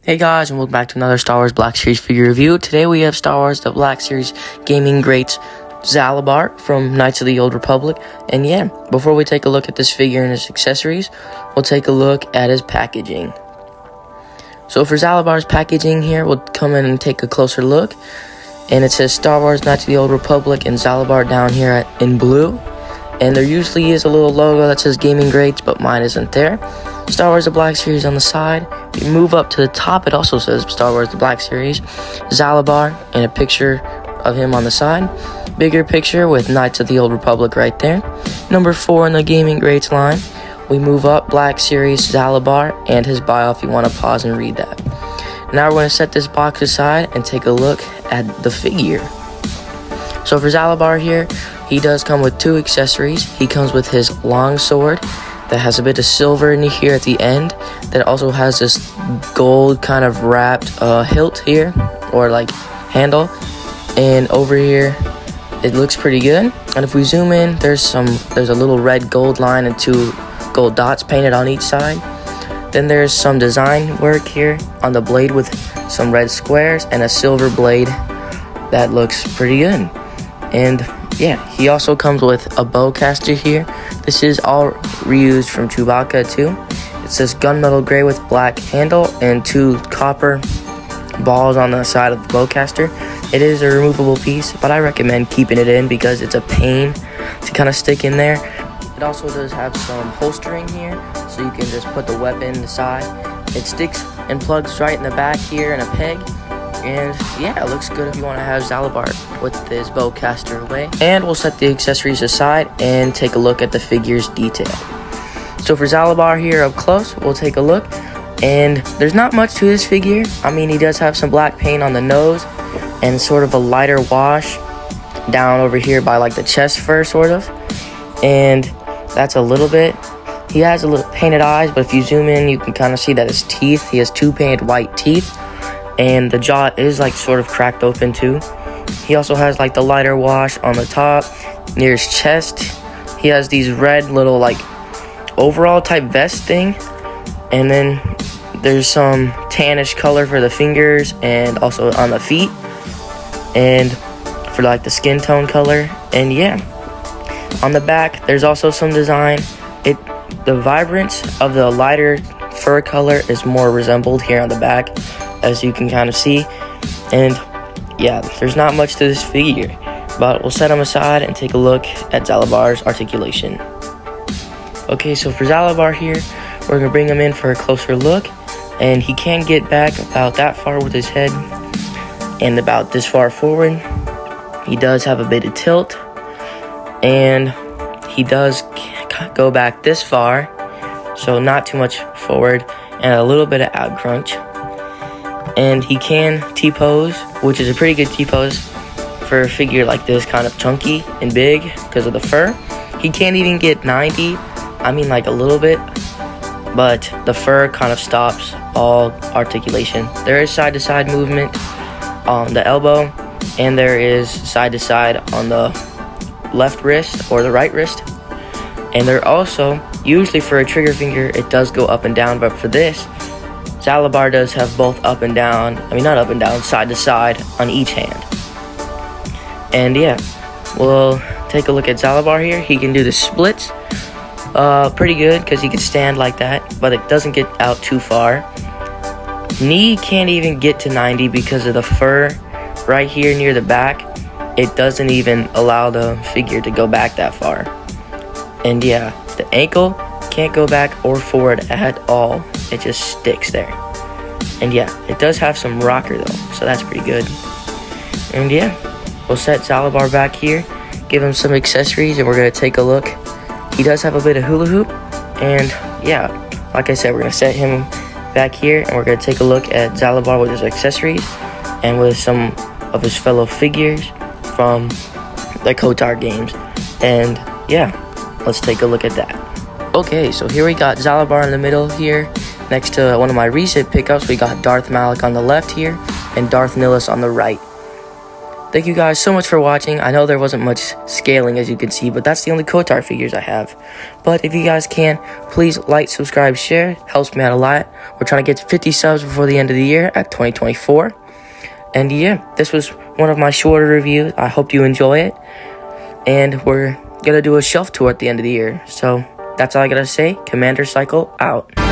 Hey guys, and welcome back to another Star Wars Black Series figure review. Today we have Star Wars The Black Series Gaming Greats Zaalbar from Knights of the Old Republic. And yeah, before we take a look at this figure and his accessories, we'll take a look at his packaging. So for Zaalbar's packaging here, we'll come in and take a closer look. And it says Star Wars Knights of the Old Republic and Zaalbar down here in blue. And there usually is a little logo that says Gaming Greats, but mine isn't there. Star Wars The Black Series on the side. If you move up to the top, it also says Star Wars The Black Series, Zaalbar, and a picture of him on the side. Bigger picture with Knights of the Old Republic right there. Number 4 in the Gaming Greats line. We move up, Black Series, Zaalbar, and his bio if you want to pause and read that. Now we're going to set this box aside and take a look at the figure. So for Zaalbar here, he does come with 2 accessories. He comes with his long sword that has a bit of silver in here at the end, that also has this gold kind of wrapped hilt here, or like handle, and over here it looks pretty good. And if we zoom in, there's a little red gold line and 2 gold dots painted on each side. Then there's some design work here on the blade with some red squares and a silver blade that looks pretty good. And yeah, he also comes with a bowcaster here. This is all reused from Chewbacca too. It says gunmetal gray with black handle and 2 copper balls on the side of the bowcaster. It is a removable piece, but I recommend keeping it in because it's a pain to kind of stick in there. It also does have some holstering here, so you can just put the weapon aside. It sticks and plugs right in the back here in a peg. And yeah, it looks good if you want to have Zaalbar with his bowcaster away. And we'll set the accessories aside and take a look at the figure's detail. So for Zaalbar here up close, we'll take a look. And there's not much to this figure. I mean, he does have some black paint on the nose and sort of a lighter wash down over here by like the chest fur sort of. And that's a little bit. He has a little painted eyes, but if you zoom in, you can kind of see that his teeth, he has 2 painted white teeth. And the jaw is like sort of cracked open too. He also has like the lighter wash on the top near his chest. He has these red little like overall type vest thing, and then there's some tannish color for the fingers and also on the feet and for like the skin tone color. And yeah, on the back there's also some design. The vibrance of the lighter fur color is more resembled here on the back, as you can kind of see. And yeah, there's not much to this figure, but we'll set him aside and take a look at Zaalbar's articulation. Okay, so for Zaalbar here, we're gonna bring him in for a closer look, and he can get back about that far with his head and about this far forward. He does have a bit of tilt, and he does go back this far, so not too much forward, and a little bit of ab crunch. And he can T-pose, which is a pretty good T-pose for a figure like this, kind of chunky and big because of the fur. He can't even get 90, I mean like a little bit, but the fur kind of stops all articulation. There is side-to-side movement on the elbow, and there is side-to-side on the left wrist or the right wrist. And there also, usually for a trigger finger, it does go up and down, but for this, Zaalbar does have both up and down, I mean not up and down, side to side on each hand. And yeah, we'll take a look at Zaalbar here. He can do the splits pretty good because he can stand like that, but it doesn't get out too far. Knee can't even get to 90 because of the fur right here near the back. It doesn't even allow the figure to go back that far. And yeah, the ankle can't go back or forward at all. It just sticks there. And yeah, it does have some rocker though, so that's pretty good. And yeah, we'll set Zaalbar back here, give him some accessories, and we're gonna take a look. He does have a bit of hula hoop, and yeah, like I said, we're gonna set him back here, and we're gonna take a look at Zaalbar with his accessories and with some of his fellow figures from the KOTOR games. And yeah, let's take a look at that. Okay, so here we got Zaalbar in the middle here. Next to one of my recent pickups, we got Darth Malak on the left here and Darth Nihilus on the right. thank you guys so much for watching. I know there wasn't much scaling, as you can see, but that's the only KOTOR figures I have. But if you guys can, please like, subscribe, share. Helps me out a lot. We're trying to get to 50 subs before the end of the year at 2024. And yeah, this was one of my shorter reviews. I hope you enjoy it. And we're gonna do a shelf tour at the end of the year. So that's all I gotta say. Commander Cycle out.